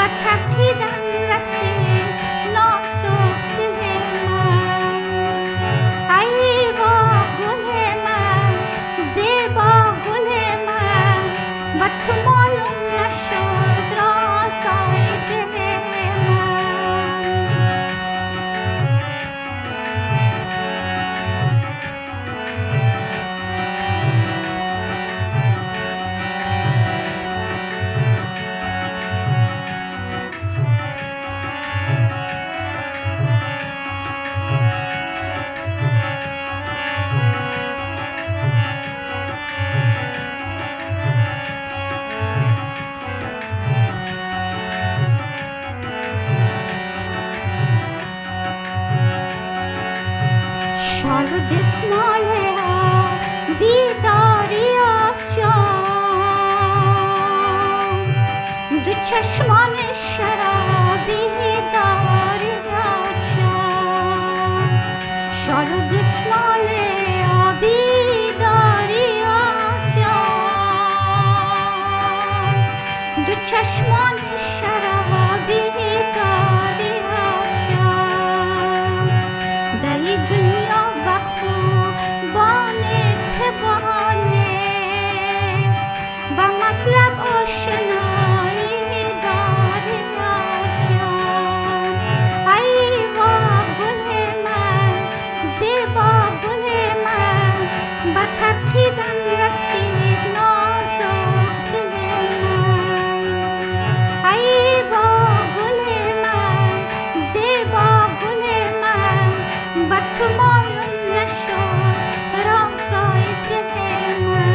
به تقییدن رسید نازک دل من. ای وا گل من، زیبا گل من، به تو معلوم نشد رازای دل من. شال و دسماله ها بیداری از جان، دو چشمان شرابی داری از جان. شال و دسماله ها بیداری از جان، دو چشمان شرابی داری از جان. در این دنیا بخوبان اتبار نیست، و مطلب آشنایی داری از جان. ای وا گل من، زیبا گل من، به تقییدن رسید نازک دل من. ای وا گل من، زیبا گل من، به تو معلوم نشد رازای دل من.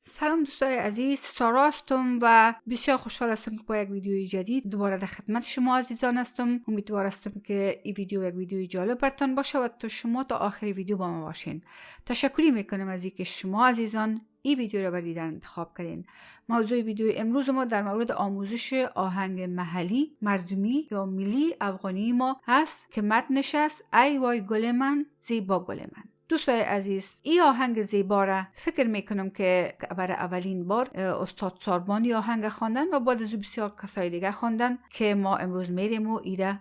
سلام دوستای عزیز، سارا هستم و بسیار خوشحال هستم که با یک ویدیوی جدید دوباره در خدمت شما عزیزان هستم. امیدوار هستم که این ویدیو یک ویدیوی جالب براتون باشه و تا شما تا آخر ویدیو با ما باشین. تشکری میکنم از اینکه شما عزیزان این ویدیو را برای دیدن انتخاب کردین. موضوع ویدیو امروز ما در مورد آموزش آهنگ محلی، مردمی یا ملی افغانی ما هست که متنش است ای وای گل من، زیبا گل من. دوستای عزیز، این آهنگ زیبا را فکر میکنم که برای اولین بار استاد ساربانی آهنگ خواندن و بعد از بسیار کسای دیگه خواندن که ما امروز میریم و ایده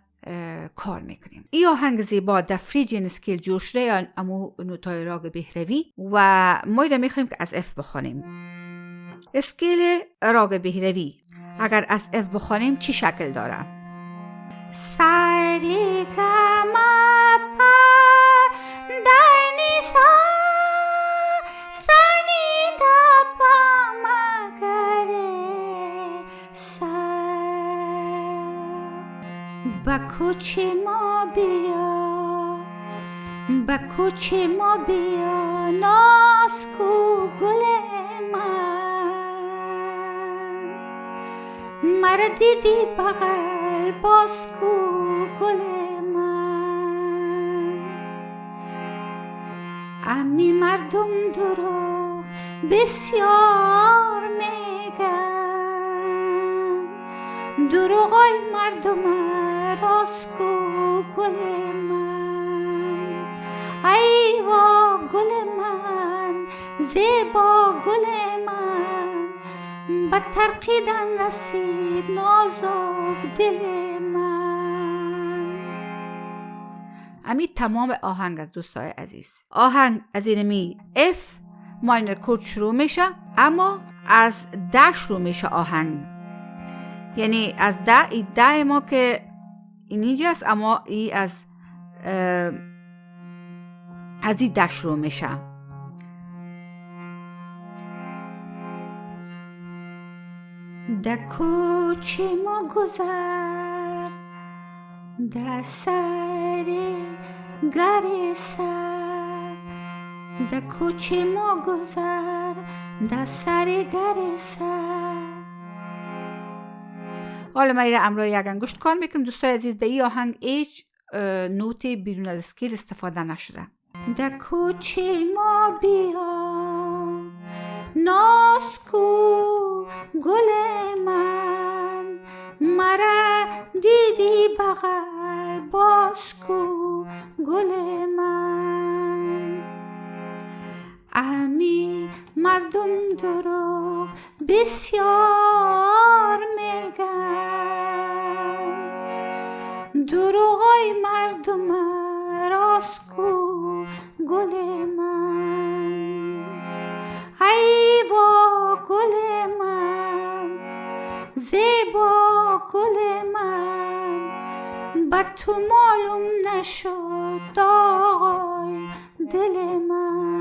کار میکنیم. این آهنگ زیبا در فریجین اسکیل جور شده یا امو نوتای راگ بهروی و ما ایده میخوایم که از اف بخونیم. اسکیل راگ بهروی اگر از اف بخونیم چی شکل داره؟ ساری کما پا دانی سا سانی دا پا مگره سا با کوچه ما بیا، با کوچه ما بیا ناز کو گل من. مرا دیدی بغل باز کو گل من. امی مردم دروغ بسیار میگن، دروغای مردم راست کو گل من. ای وا گل من، زیبا گل من، به ترقیدن رسید نازک دل من. امی تمام آهنگ از دوستای عزیز. آهنگ از اینمی اف ماینر کورد شروع میشه، اما از ده شروع میشه آهنگ. یعنی از ده، ای ده ما که اینجاست، اما ای از این ده شروع میشه. در کوچه ما گذر، در سر گرسه، در کوچه ما گذر، در سر گرسه. حالا ما ایره امرای یک انگشت کار میکنم دوستای عزیز. در این آهنگ هیچ نوتی بیرون از اسکیل استفاده نشده. در کوچه ما بیا، ناز کو گل من، مرا دیدی بغل باز کو گل من. امی مردم دروغ بسیار میگن، دروغای مردم راست کو گل من. ای وا گل من، زیبا گل من، با تو معلوم نشد داغای دل من.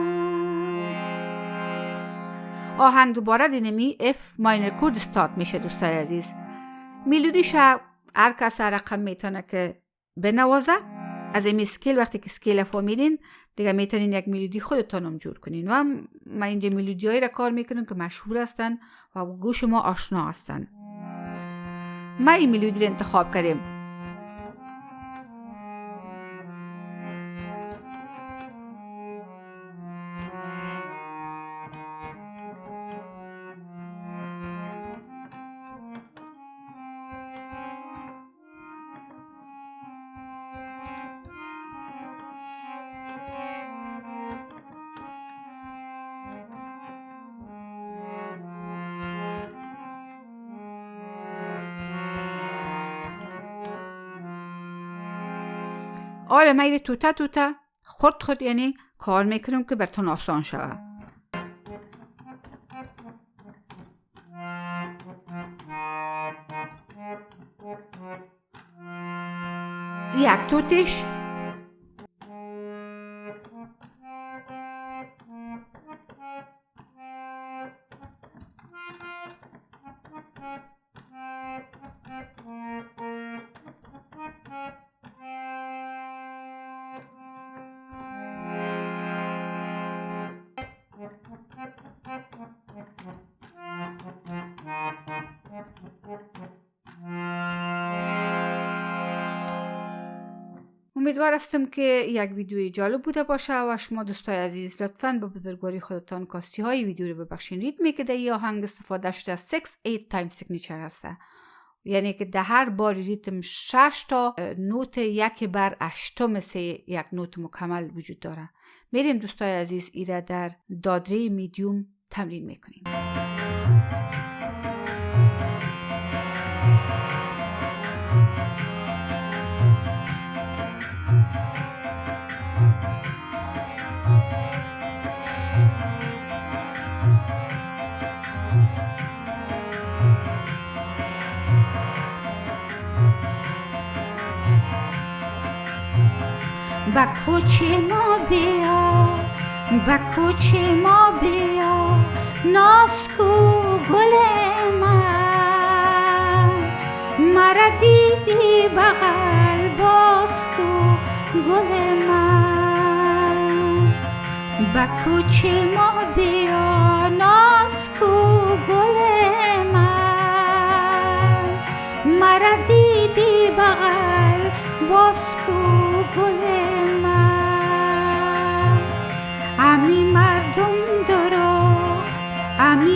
آهنگ دوباره دینمی اف ماینر کورد استارت میشه دوستای عزیز. میلودیش هر کس رقم میتونه که بنوازه. از این اسکیل وقتی که اسکیل فهمیدین دیگه میتونین یک میلودی خودتون هم جور کنین. و ما اینجا میلودی هایی را کار میکنیم که مشهور هستن و گوش ما آشنا هستن. ما این میلودی را انتخاب کردیم. آره ما ایده توتا خود یعنی کار میکنیم که براتون آسان شود. یک توتش امیدوار هستم که یک ویدیوی جالب بوده باشه و شما دوستای عزیز لطفاً به بزرگواری خودتان کاستی های ویدیو رو ببخشین. ریتمی که در این آهنگ استفاده شده 6-8 تایم سیگنیچر هسته، یعنی که در هر بار ریتم 6 تا نوت یک بر 8 مثل یک نوت مکمل وجود داره. میریم دوستای عزیز ایره در دادره میدیوم تمرین میکنیم. با کوچه ما بیا، با کوچه ما بیا، ناز کو گل من، مرا دیدی بغل باز کو گل من. با کوچه ما بیا، ناز کو گل من، مرا دیدی بغل باز کو گل من. امی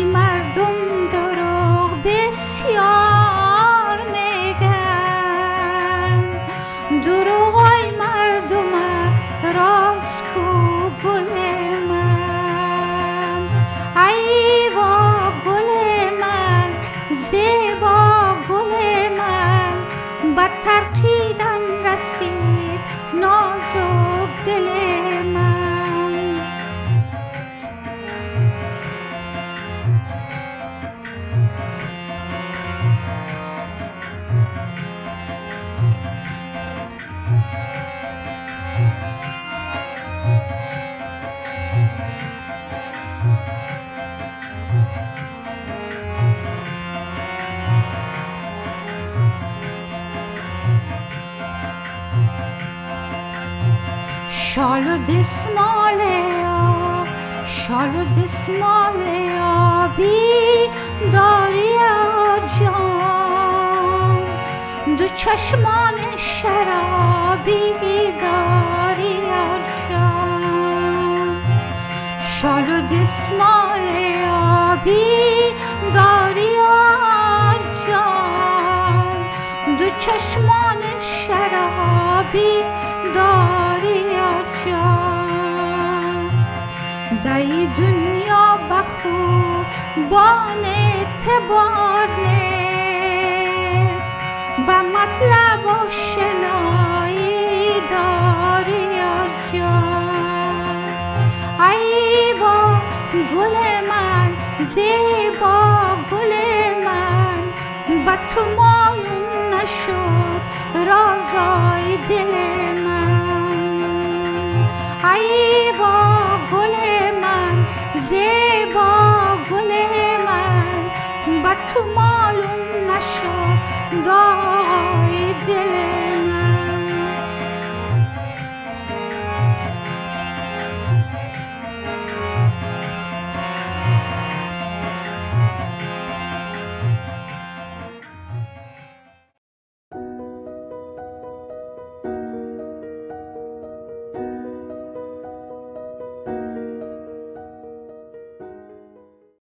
مردم دروغ بسیار میگن، دروغای مردم راست کو گل من. ای وا گل من، زیبا گل من، با ترقیدن رسید نازک دل من. شال و دسمال آبی داری جان، دو چشمان شرابی داری جان. شال و دسمال بیداری یار جان، دو چشمان شرابی داری یار جان. دای دنیا بخوبان اعتبار نیست، به مطلب آشنایی داری یار جان. ای وا گل من، زیبا گل من، به تو معلوم نشد رازای دل من. ای وا گل من، زیبا گل من، به تو معلوم نشد رازای دل